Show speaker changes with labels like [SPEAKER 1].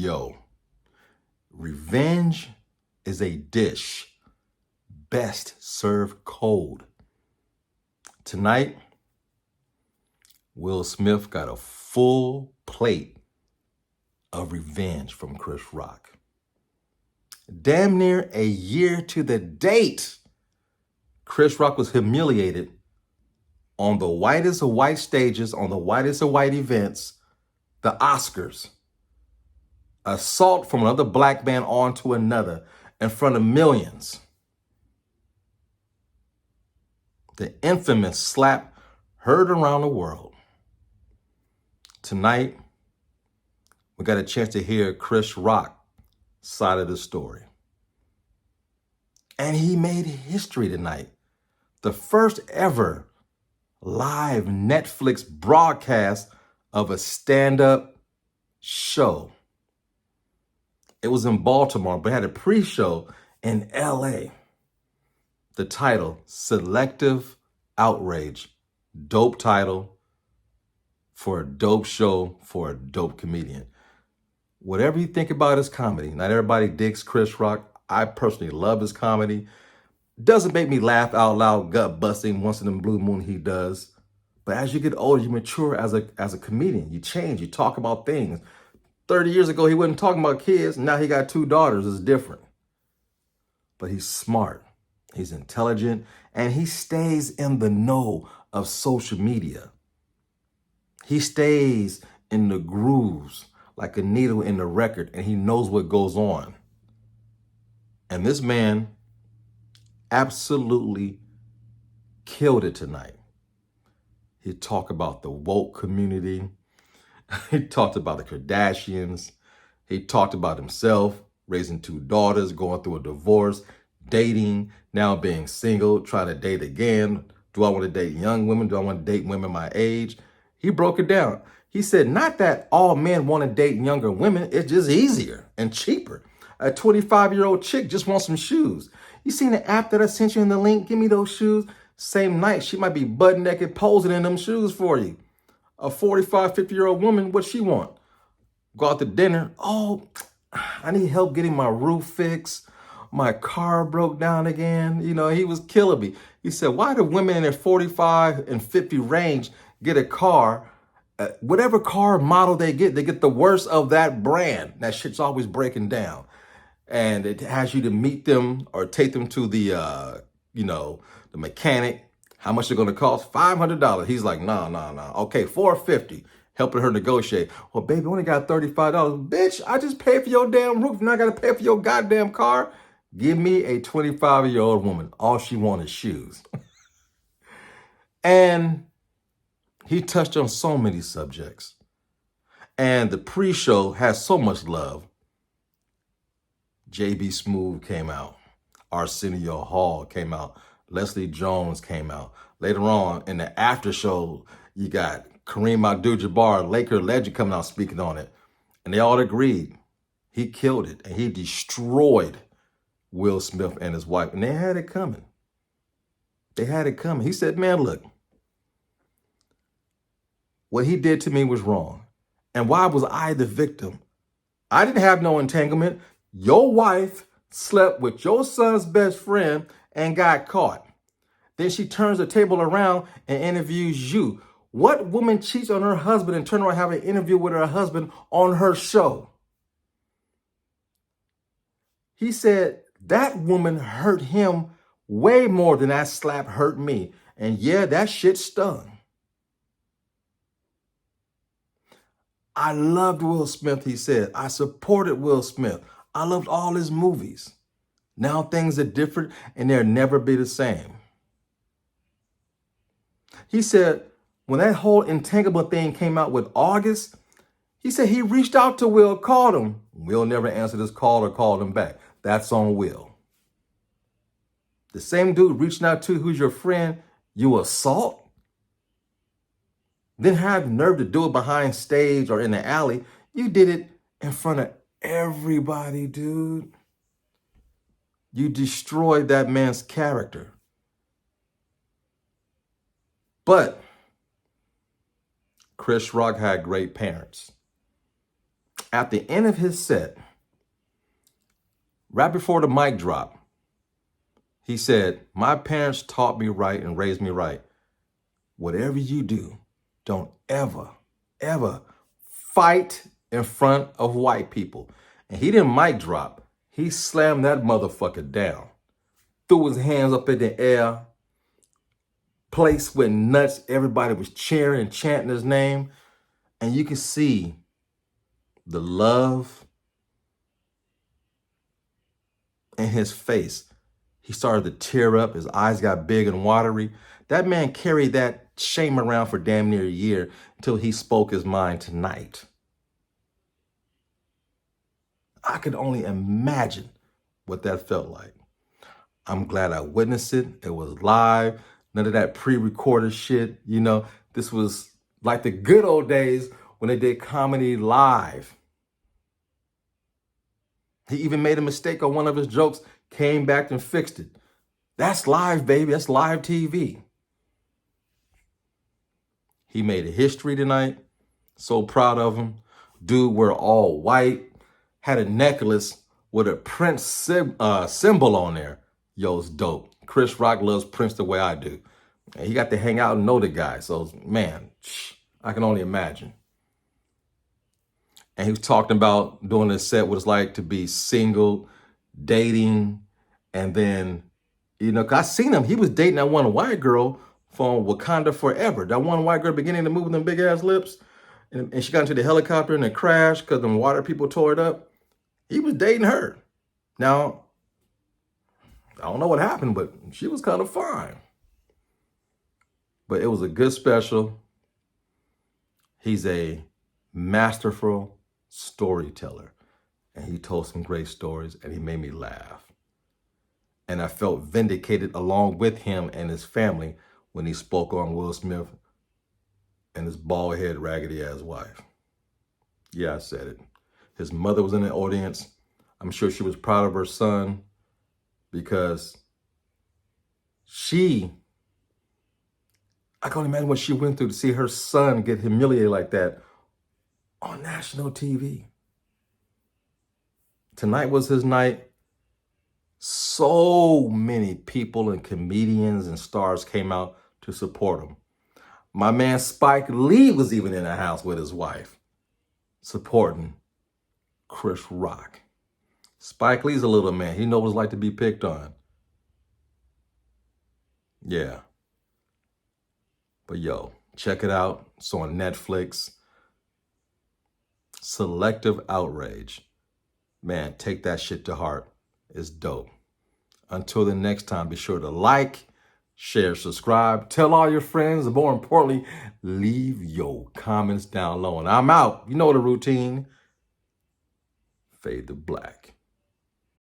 [SPEAKER 1] Yo, revenge is a dish best served cold. Tonight, Will Smith got a full plate of revenge from Chris Rock. Damn near a year to the date, Chris Rock was humiliated on the whitest of white stages, on the whitest of white events, the Oscars. Assault from another black man onto another in front of millions. The infamous slap heard around the world. Tonight, we got a chance to hear Chris Rock's side of the story. And he made history tonight. The first ever live Netflix broadcast of a stand-up show. It was in Baltimore, but had a pre-show in LA. The title, Selective Outrage. Dope title for a dope show for a dope comedian. Whatever you think about his comedy, not everybody digs Chris Rock. I personally love his comedy. Doesn't make me laugh out loud, gut busting once in a blue moon he does. But as you get older, you mature as a comedian. You change, you talk about things. 30 years ago, he wasn't talking about kids. Now he got 2 daughters. It's different. But he's smart. He's intelligent. And he stays in the know of social media. He stays in the grooves like a needle in the record. And he knows what goes on. And this man absolutely killed it tonight. He talked about the woke community. He talked about the Kardashians. He talked about himself, raising 2 daughters, going through a divorce, dating, now being single, trying to date again. Do I want to date young women? Do I want to date women my age? He broke it down. He said, not that all men want to date younger women. It's just easier and cheaper. A 25-year-old chick just wants some shoes. You seen the app that I sent you in the link? Give me those shoes. Same night, she might be butt naked posing in them shoes for you. A 45, 50-year-old woman, what she want? Go out to dinner. Oh, I need help getting my roof fixed. My car broke down again. You know, he was killing me. He said, why do women in their 45 and 50 range get a car? Whatever car model they get the worst of that brand. That shit's always breaking down. And it has you to meet them or take them to the, the mechanic. How much they're going to cost? $500. He's like, nah. Okay, $450. Helping her negotiate. Well, baby, I only got $35. Bitch, I just paid for your damn roof. Now I got to pay for your goddamn car. Give me a 25-year-old woman. All she wants is shoes. And he touched on so many subjects. And the pre-show has so much love. J.B. Smooth came out. Arsenio Hall came out. Leslie Jones came out. Later on in the after show, you got Kareem Abdul-Jabbar, Laker legend, coming out speaking on it. And they all agreed. He killed it. And he destroyed Will Smith and his wife. And they had it coming. They had it coming. He said, man, look. What he did to me was wrong. And why was I the victim? I didn't have no entanglement. Your wife slept with your son's best friend and got caught. Then she turns the table around and interviews you. What woman cheats on her husband and turn around and have an interview with her husband on her show? He said that woman hurt him way more than that slap hurt me. And yeah, that shit stung. I loved Will Smith, he said. I supported Will Smith. I loved all his movies. Now things are different and they'll never be the same. He said when that whole entanglement thing came out with August, he said he reached out to Will, called him. Will never answered his call or called him back. That's on Will. The same dude reaching out to who's your friend, you assault? Then have the nerve to do it behind stage or in the alley. You did it in front of everybody, dude. You destroyed that man's character. But Chris Rock had great parents. At the end of his set, right before the mic drop, he said, "My parents taught me right and raised me right. Whatever you do, don't ever, ever fight in front of white people." And he didn't mic drop. He slammed that motherfucker down, threw his hands up in the air, place went nuts. Everybody was cheering and chanting his name. And you can see the love in his face. He started to tear up. His eyes got big and watery. That man carried that shame around for damn near a year until he spoke his mind tonight. I could only imagine what that felt like. I'm glad I witnessed it. It was live. None of that pre-recorded shit. You know, this was like the good old days when they did comedy live. He even made a mistake on one of his jokes, came back and fixed it. That's live, baby. That's live TV. He made a history tonight. So proud of him. Dude, we're all white. Had a necklace with a Prince symbol on there. Yo, it's dope. Chris Rock loves Prince the way I do. And he got to hang out and know the guy. So, man, I can only imagine. And he was talking about doing this set, what it's like to be single, dating, and then, you know, 'cause I seen him. He was dating that one white girl from Wakanda Forever. That one white girl beginning to move with them big ass lips. And she got into the helicopter and it crashed because them water people tore it up. He was dating her. Now, I don't know what happened, but she was kind of fine. But it was a good special. He's a masterful storyteller. And he told some great stories and he made me laugh. And I felt vindicated along with him and his family when he spoke on Will Smith and his bald head, raggedy ass wife. Yeah, I said it. His mother was in the audience. I'm sure she was proud of her son because I can't imagine what she went through to see her son get humiliated like that on national TV. Tonight was his night. So many people and comedians and stars came out to support him. My man Spike Lee was even in the house with his wife, supporting Chris Rock. Spike Lee's a little man. He knows what it's like to be picked on. Yeah. But yo, check it out. It's on Netflix. Selective Outrage. Man, take that shit to heart. It's dope. Until the next time, be sure to like, share, subscribe, tell all your friends, and more importantly, leave your comments down low. And I'm out. You know the routine. Fade to black.